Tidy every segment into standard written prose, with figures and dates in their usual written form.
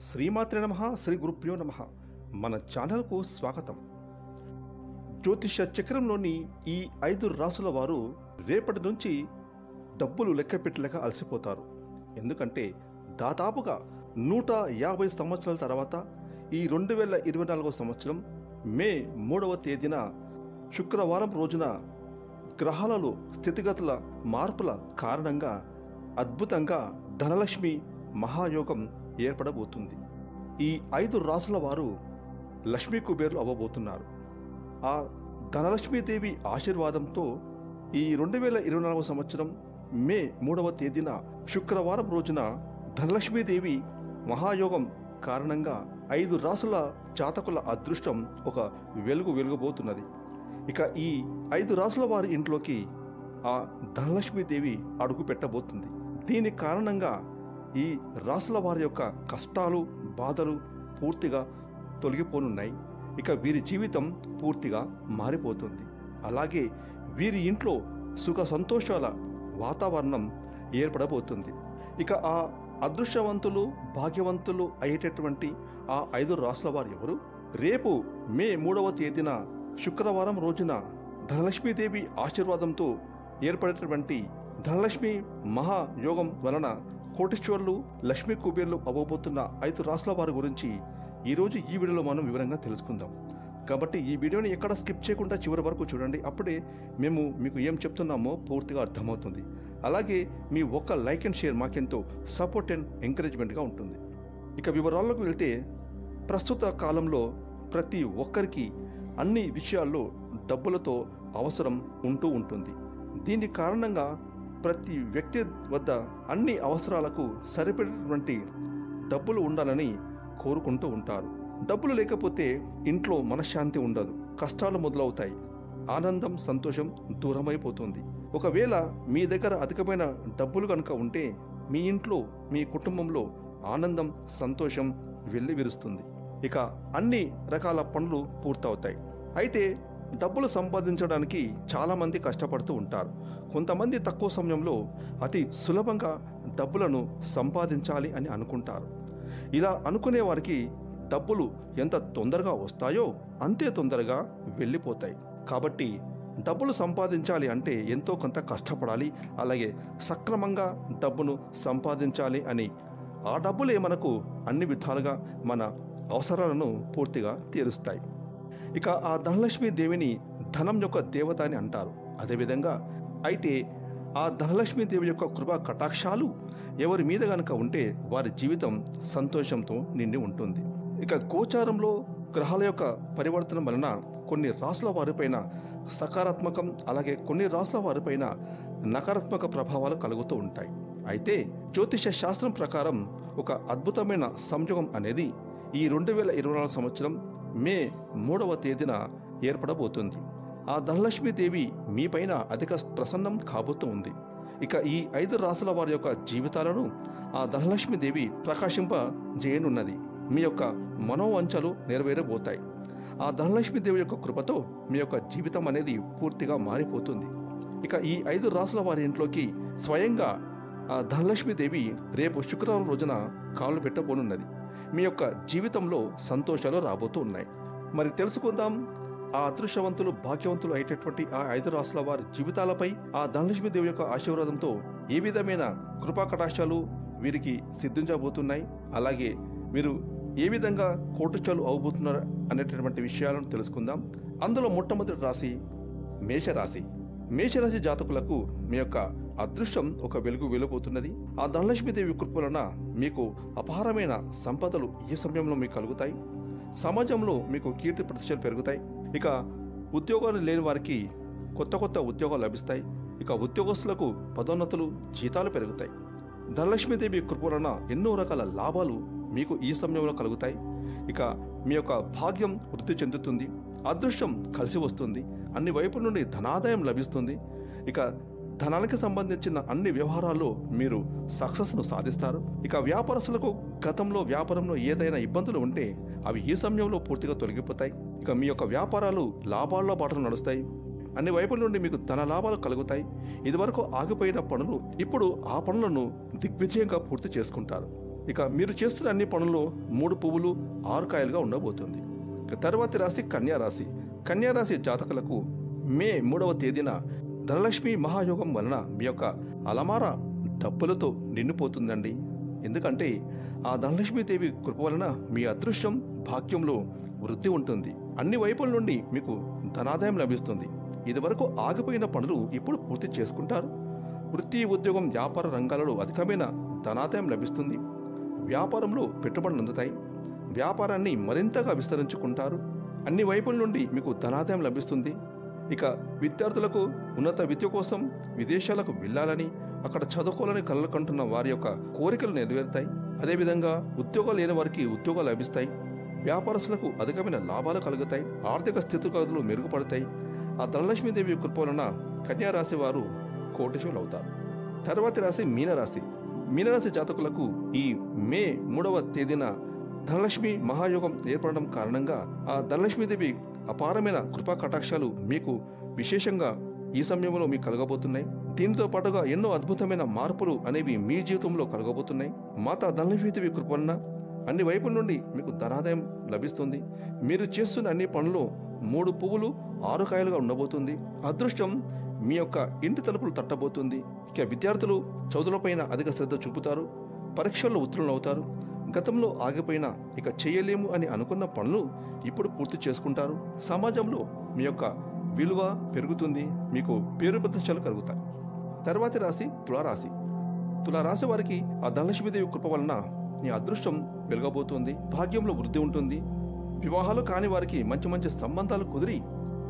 శ్రీమాత్రే నమః. శ్రీ గురుభ్యో నమః. మన ఛానల్కు స్వాగతం. జ్యోతిష చక్రంలోని ఈ 5 రాసుల వారు రేపటి నుంచి డబ్బులు లెక్క పెట్టలేక అలసిపోతారు. ఎందుకంటే దాదాపుగా 150 సంవత్సరాల తర్వాత ఈ 2024 సంవత్సరం మే 3వ తేదీన శుక్రవారం రోజున గ్రహాలలో స్థితిగతుల మార్పుల కారణంగా అద్భుతంగా ధనలక్ష్మి మహాయోగం ఏర్పడబోతుంది. ఈ 5 రాసుల వారు లక్ష్మీ కుబేర్లు అవ్వబోతున్నారు. ఆ ధనలక్ష్మీదేవి ఆశీర్వాదంతో ఈ 2024 సంవత్సరం మే 3వ తేదీన శుక్రవారం రోజున ధనలక్ష్మీదేవి మహాయోగం కారణంగా 5 రాసుల జాతకుల అదృష్టం ఒక వెలుగుబోతున్నది. ఇక ఈ 5 రాసుల వారి ఇంట్లోకి ఆ ధనలక్ష్మీదేవి అడుగు పెట్టబోతుంది. దీని కారణంగా ఈ రాసుల వారి యొక్క కష్టాలు బాధలు పూర్తిగా తొలగిపోనున్నాయి. ఇక వీరి జీవితం పూర్తిగా మారిపోతుంది. అలాగే వీరి ఇంట్లో సుఖ సంతోషాల వాతావరణం ఏర్పడబోతుంది. ఇక ఆ అదృష్టవంతులు భాగ్యవంతులు అయ్యేటటువంటి ఆ 5 రాసుల వారు ఎవరు? రేపు మే 3వ తేదీన శుక్రవారం రోజున ధనలక్ష్మీదేవి ఆశీర్వాదంతో ఏర్పడేటటువంటి ధనలక్ష్మి మహాయోగం వలన కోటీశ్వర్లు లక్ష్మీ కుబేర్లు అవ్వబోతున్న 5 రాసుల వారి గురించి ఈరోజు ఈ వీడియోలో మనం వివరంగా తెలుసుకుందాం. కాబట్టి ఈ వీడియోని ఎక్కడ స్కిప్ చేయకుండా చివరి వరకు చూడండి. అప్పుడే మేము మీకు ఏం చెప్తున్నామో పూర్తిగా అర్థమవుతుంది. అలాగే మీ ఒక్క లైక్ అండ్ షేర్ మాకెంతో సపోర్ట్ అండ్ ఎంకరేజ్మెంట్గా ఉంటుంది. ఇక వివరాల్లోకి వెళ్తే ప్రస్తుత కాలంలో ప్రతి ఒక్కరికి అన్ని విషయాల్లో డబ్బులతో అవసరం ఉంటుంది. దీని కారణంగా ప్రతి వ్యక్తి వద్ద అన్ని అవసరాలకు సరిపడేటువంటి డబ్బులు ఉండాలని కోరుకుంటూ ఉంటారు. డబ్బులు లేకపోతే ఇంట్లో మనశ్శాంతి ఉండదు, కష్టాలు మొదలవుతాయి, ఆనందం సంతోషం దూరమైపోతుంది. ఒకవేళ మీ దగ్గర అధికమైన డబ్బులు కనుక ఉంటే మీ ఇంట్లో మీ కుటుంబంలో ఆనందం సంతోషం వెల్లివిరుస్తుంది. ఇక అన్ని రకాల పనులు పూర్తవుతాయి. అయితే డబ్బులు సంపాదించడానికి చాలామంది కష్టపడుతూ ఉంటారు. కొంతమంది తక్కువ సమయంలో అతి సులభంగా డబ్బులను సంపాదించాలి అని అనుకుంటారు. ఇలా అనుకునే వారికి డబ్బులు ఎంత తొందరగా వస్తాయో అంతే తొందరగా వెళ్ళిపోతాయి. కాబట్టి డబ్బులు సంపాదించాలి అంటే ఎంతో కొంత కష్టపడాలి. అలాగే సక్రమంగా డబ్బును సంపాదించాలి అని ఆ డబ్బులే మనకు అన్ని విధాలుగా మన అవసరాలను పూర్తిగా తీరుస్తాయి. ఇక ఆ ధనలక్ష్మీ దేవిని ధనం యొక్క దేవత అని అంటారు. అదేవిధంగా అయితే ఆ ధనలక్ష్మీ దేవి యొక్క కృపా కటాక్షాలు ఎవరి మీద కనుక ఉంటే వారి జీవితం సంతోషంతో నిండి ఉంటుంది. ఇక గోచారంలో గ్రహాల యొక్క పరివర్తన వలన కొన్ని రాసుల వారిపైన సకారాత్మకం అలాగే కొన్ని రాసుల వారిపైన నకారాత్మక ప్రభావాలు కలుగుతూ ఉంటాయి. అయితే జ్యోతిష శాస్త్రం ప్రకారం ఒక అద్భుతమైన సంయోగం అనేది ఈ 2024 సంవత్సరం మే 3వ తేదీన ఏర్పడబోతుంది. ఆ ధనలక్ష్మీదేవి మీపైన అధిక ప్రసన్నం కాబోతూ ఉంది. ఇక ఈ 5 రాసుల వారి యొక్క జీవితాలను ఆ ధనలక్ష్మీదేవి ప్రకాశింపజేయనున్నది. మీ యొక్క మనోవంచలు నెరవేరబోతాయి. ఆ ధనలక్ష్మీదేవి యొక్క కృపతో మీ యొక్క జీవితం అనేది పూర్తిగా మారిపోతుంది. ఇక ఈ 5 రాసుల వారి ఇంట్లోకి స్వయంగా ఆ ధనలక్ష్మీదేవి రేపు శుక్రవారం రోజున కాళ్ళు పెట్టబోనున్నది. మీ యొక్క జీవితంలో సంతోషాలు రాబోతూ ఉన్నాయి. మరి తెలుసుకుందాం ఆ అదృష్టవంతులు భాగ్యవంతులు అయ్యేటటువంటి ఆ 5 రాసుల వారి జీవితాలపై ఆ ధనలక్ష్మీదేవి యొక్క ఆశీర్వాదంతో ఏ విధమైన కృపా కటాక్షాలు వీరికి సిద్ధించబోతున్నాయి, అలాగే మీరు ఏ విధంగా కోటీశ్వర్లు అవబోతున్నారు అనేటటువంటి విషయాలను తెలుసుకుందాం. అందులో మొట్టమొదటి రాశి మేషరాశి. మేషరాశి జాతకులకు మీ యొక్క అదృష్టం ఒక వెలుగుబోతున్నది. ఆ ధనలక్ష్మీదేవి కృప వలన మీకు అపారమైన సంపదలు ఈ సమయంలో మీకు కలుగుతాయి. సమాజంలో మీకు కీర్తి ప్రతిష్టలు పెరుగుతాయి. ఇక ఉద్యోగాలు లేని వారికి కొత్త ఉద్యోగాలు లభిస్తాయి. ఇక ఉద్యోగస్తులకు పదోన్నతులు జీతాలు పెరుగుతాయి. ధనలక్ష్మీదేవి కృప వలన ఎన్నో రకాల లాభాలు మీకు ఈ సమయంలో కలుగుతాయి. ఇక మీ యొక్క భాగ్యం వృద్ధి చెందుతుంది. అదృష్టం కలిసి వస్తుంది. అన్ని వైపుల నుండి ధనాదాయం లభిస్తుంది. ఇక ధనానికి సంబంధించిన అన్ని వ్యవహారాల్లో మీరు సక్సెస్ను సాధిస్తారు. ఇక వ్యాపారస్తులకు గతంలో వ్యాపారంలో ఏదైనా ఇబ్బందులు ఉంటే అవి ఈ సమయంలో పూర్తిగా తొలగిపోతాయి. ఇక మీ యొక్క వ్యాపారాలు లాభాల్లో బాటలు నడుస్తాయి. అన్ని వైపుల నుండి మీకు ధన లాభాలు కలుగుతాయి. ఇదివరకు ఆగిపోయిన పనులు ఇప్పుడు ఆ పనులను దిగ్విజయంగా పూర్తి చేసుకుంటారు. ఇక మీరు చేస్తున్న అన్ని పనుల్లో 3 పువ్వులు 6 కాయలుగా ఉండబోతుంది. ఇక తర్వాతి రాశి కన్యా రాశి. కన్యా రాశి జాతకులకు మే 3వ తేదీన ధనలక్ష్మి మహాయోగం వలన మీ యొక్క అలమార డబ్బులతో నిండిపోతుందండి. ఎందుకంటే ఆ ధనలక్ష్మీదేవి కృప వలన మీ అదృష్టం భాగ్యంలో వృద్ధి ఉంటుంది. అన్ని వైపుల నుండి మీకు ధనాదాయం లభిస్తుంది. ఇదివరకు ఆగిపోయిన పనులు ఇప్పుడు పూర్తి చేసుకుంటారు. వృత్తి, ఉద్యోగం, వ్యాపార రంగాలలో అధికమైన ధనాదాయం లభిస్తుంది. వ్యాపారంలో పెట్టుబడులు అందుతాయి. వ్యాపారాన్ని మరింతగా విస్తరించుకుంటారు. అన్ని వైపుల నుండి మీకు ధనాదాయం లభిస్తుంది. ఇక విద్యార్థులకు ఉన్నత విద్య కోసం విదేశాలకు వెళ్ళాలని, అక్కడ చదువుకోవాలని కలలు కంటున్న వారి యొక్క కోరికలు నెరవేరుతాయి. అదేవిధంగా ఉద్యోగాలు లేని వారికి ఉద్యోగాలు లభిస్తాయి. వ్యాపారస్తులకు అధికమైన లాభాలు కలుగుతాయి. ఆర్థిక స్థితిగతులు మెరుగుపడతాయి. ఆ ధనలక్ష్మీదేవి కృప వలన కన్యా రాశి వారు కోటీశ్వరులు అవుతారు. తర్వాతి రాశి మీనరాశి. మీనరాశి జాతకులకు ఈ మే 3వ తేదీన ధనలక్ష్మి మహాయోగం ఏర్పడడం కారణంగా ఆ ధనలక్ష్మీదేవి అపారమైన కృపా కటాక్షాలు మీకు విశేషంగా ఈ సమయంలో మీకు కలగబోతున్నాయి. దీనితో పాటుగా ఎన్నో అద్భుతమైన మార్పులు అనేవి మీ జీవితంలో కలగబోతున్నాయి. మాతా ధనలక్ష్మీదేవి కృప వలన అన్ని వైపుల నుండి మీకు ధనాదాయం లభిస్తుంది. మీరు చేస్తున్న అన్ని పనులు 3 పువ్వులు 6 కాయలుగా ఉండబోతుంది. అదృష్టం మీ యొక్క ఇంటి తలుపులు తట్టబోతుంది. ఇక విద్యార్థులు చదువులపైన అధిక శ్రద్ధ చూపుతారు. పరీక్షల్లో ఉత్తీర్ణులు అవుతారు. గతంలో ఆగిపోయిన ఇక చేయలేము అని అనుకున్న పనులు ఇప్పుడు పూర్తి చేసుకుంటారు. సమాజంలో మీ యొక్క విలువ పెరుగుతుంది. మీకు పేరు ప్రతిష్టలు కలుగుతాయి. తర్వాతి రాశి తులారాశి. తులారాశి వారికి ఆ ధనలక్ష్మీదేవి కృప వలన మీ అదృష్టం వెలగబోతుంది. భాగ్యంలో వృద్ధి ఉంటుంది. వివాహాలు కాని వారికి మంచి మంచి సంబంధాలు కుదిరి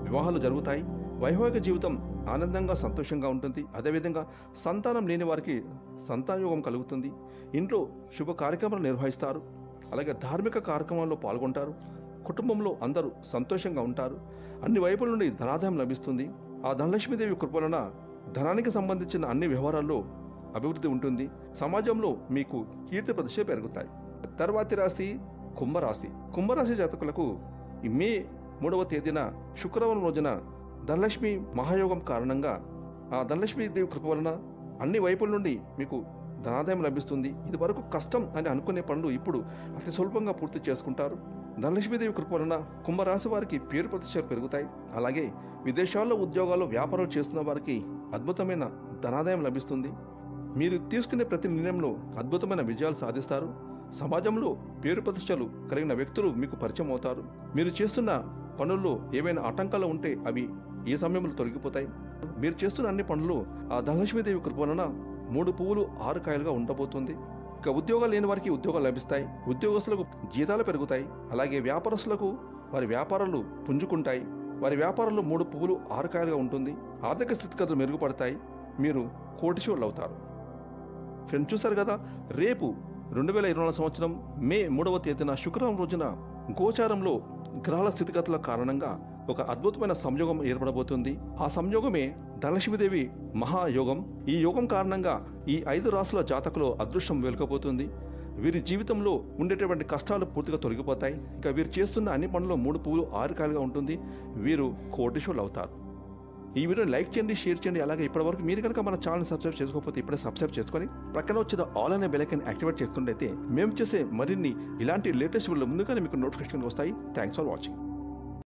వివాహాలు జరుగుతాయి. వైవాహిక జీవితం ఆనందంగా సంతోషంగా ఉంటుంది. అదేవిధంగా సంతానం లేని వారికి సంతానయోగం కలుగుతుంది. ఇంట్లో శుభ కార్యక్రమాలు నిర్వహిస్తారు. అలాగే ధార్మిక కార్యక్రమాల్లో పాల్గొంటారు. కుటుంబంలో అందరూ సంతోషంగా ఉంటారు. అన్ని వైపుల నుండి ధనాదాయం లభిస్తుంది. ఆ ధనలక్ష్మీదేవి కృప వలన ధనానికి సంబంధించిన అన్ని వ్యవహారాల్లో అభివృద్ధి ఉంటుంది. సమాజంలో మీకు కీర్తి ప్రతిష్ట పెరుగుతాయి. తర్వాతి రాశి కుంభరాశి. కుంభరాశి జాతకులకు ఈ మే 3వ తేదీన శుక్రవారం రోజున ధనలక్ష్మి మహాయోగం కారణంగా ఆ ధనలక్ష్మీదేవి కృప వలన అన్ని వైపుల నుండి మీకు ధనాదాయం లభిస్తుంది. ఇది వరకు కష్టం అని అనుకునే పనులు ఇప్పుడు అతి సులభంగా పూర్తి చేసుకుంటారు. ధనలక్ష్మీదేవి కృప వలన కుంభరాశి వారికి పేరు ప్రతిష్టలు పెరుగుతాయి. అలాగే విదేశాల్లో ఉద్యోగాలు, వ్యాపారాలు చేస్తున్న వారికి అద్భుతమైన ధనాదాయం లభిస్తుంది. మీరు తీసుకునే ప్రతి నిర్ణయంలో అద్భుతమైన విజయాలు సాధిస్తారు. సమాజంలో పేరు ప్రతిష్టలు కలిగిన వ్యక్తులు మీకు పరిచయం అవుతారు. మీరు చేస్తున్న పనుల్లో ఏవైనా ఆటంకాలు ఉంటే అవి ఈ సమయంలో తొలగిపోతాయి. మీరు చేస్తున్న అన్ని పనులు ఆ ధనలక్ష్మీదేవి కృప వలన 3 పువ్వులు 6 కాయలుగా ఉండబోతుంది. ఇక ఉద్యోగాలు లేని వారికి ఉద్యోగాలు లభిస్తాయి. ఉద్యోగస్తులకు జీతాలు పెరుగుతాయి. అలాగే వ్యాపారస్తులకు వారి వ్యాపారాలు పుంజుకుంటాయి. వారి వ్యాపారంలో 3 పువ్వులు 6 కాయలుగా ఉంటుంది. ఆర్థిక స్థితిగతులు మెరుగుపడతాయి. మీరు కోటీశ్వరులు అవుతారు. ఫ్రెండ్స్, చూశారు కదా, రేపు 2024 సంవత్సరం మే 3వ తేదీన శుక్రవారం రోజున గోచారంలో గ్రహాల స్థితిగతుల కారణంగా ఒక అద్భుతమైన సంయోగం ఏర్పడబోతుంది. ఆ సంయోగమే ధనలక్ష్మీదేవి మహాయోగం. ఈ యోగం కారణంగా ఈ 5 రాశుల జాతకులు అదృష్టం వెలకబోతుంది. వీరి జీవితంలో ఉండేటువంటి కష్టాలు పూర్తిగా తొలగిపోతాయి. ఇక వీరు చేస్తున్న అన్ని పనుల్లో 3 పువ్వులు 6 కాయలుగా ఉంటుంది. వీరు కోటీశ్వరులు అవుతారు. ఈ వీడియోని లైక్ చేయండి, షేర్ చేయండి. అలాగే ఇప్పటివరకు మీరు కనుక మన ఛానల్ సబ్స్క్రైబ్ చేసుకోకపోతే ఇప్పుడే సబ్స్క్రైబ్ చేసుకొని ప్రక్కన వచ్చిన ఆల్ అనే బెల్ ఐకాన్ యాక్టివేట్ చేసుకున్నట్లయితే మేము చేసే మరిన్ని ఇలాంటి లేటెస్ట్ వీడియోలు ముందుగానే మీకు నోటిఫికేషన్ వస్తాయి. Thanks for watching.